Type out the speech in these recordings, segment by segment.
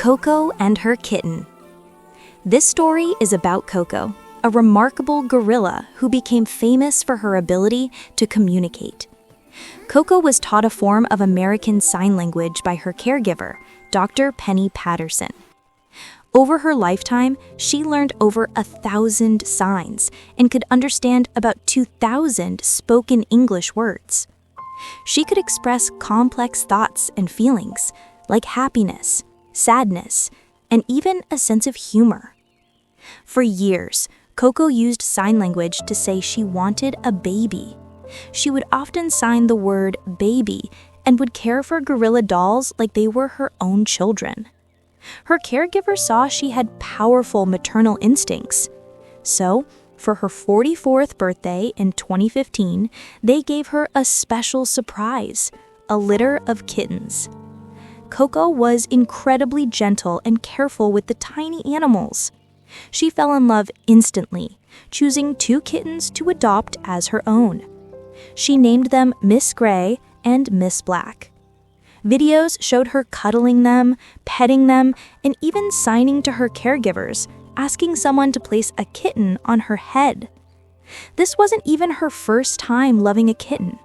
Coco and her kitten. This story is about Coco, a remarkable gorilla who became famous for her ability to communicate. Coco was taught a form of American Sign Language by her caregiver, Dr. Penny Patterson. Over her lifetime, she learned over 1,000 signs and could understand about 2,000 spoken English words. She could express complex thoughts and feelings, like happiness, sadness, and even a sense of humor. For years, Coco used sign language to say she wanted a baby. She would often sign the word baby and would care for gorilla dolls like they were her own children. Her caregiver saw she had powerful maternal instincts. So, for her 44th birthday in 2015, they gave her a special surprise, a litter of kittens. Coco was incredibly gentle and careful with the tiny animals. She fell in love instantly, choosing 2 kittens to adopt as her own. She named them Miss Gray and Miss Black. Videos showed her cuddling them, petting them, and even signing to her caregivers, asking someone to place a kitten on her head. This wasn't even her first time loving a kitten.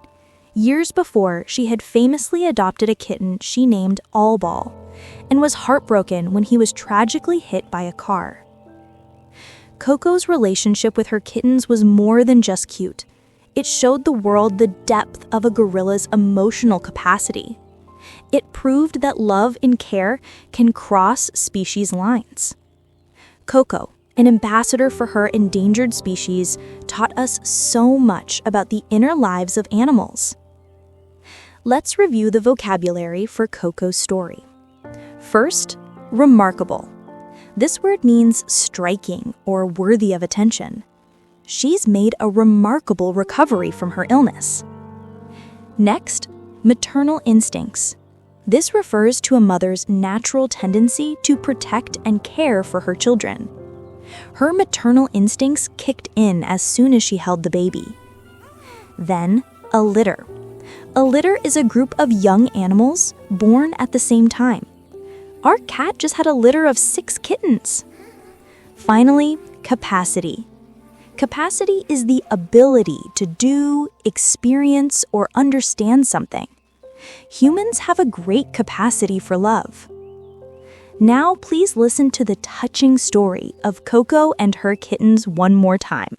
Years before, she had famously adopted a kitten she named All Ball, and was heartbroken when he was tragically hit by a car. Coco's relationship with her kittens was more than just cute. It showed the world the depth of a gorilla's emotional capacity. It proved that love and care can cross species lines. Coco, an ambassador for her endangered species, taught us so much about the inner lives of animals. Let's review the vocabulary for Coco's story. First, remarkable. This word means striking or worthy of attention. She's made a remarkable recovery from her illness. Next, maternal instincts. This refers to a mother's natural tendency to protect and care for her children. Her maternal instincts kicked in as soon as she held the baby. Then, a litter. A litter is a group of young animals born at the same time. Our cat just had a litter of 6 kittens. Finally, capacity. Capacity is the ability to do, experience, or understand something. Humans have a great capacity for love. Now, please listen to the touching story of Coco and her kittens one more time.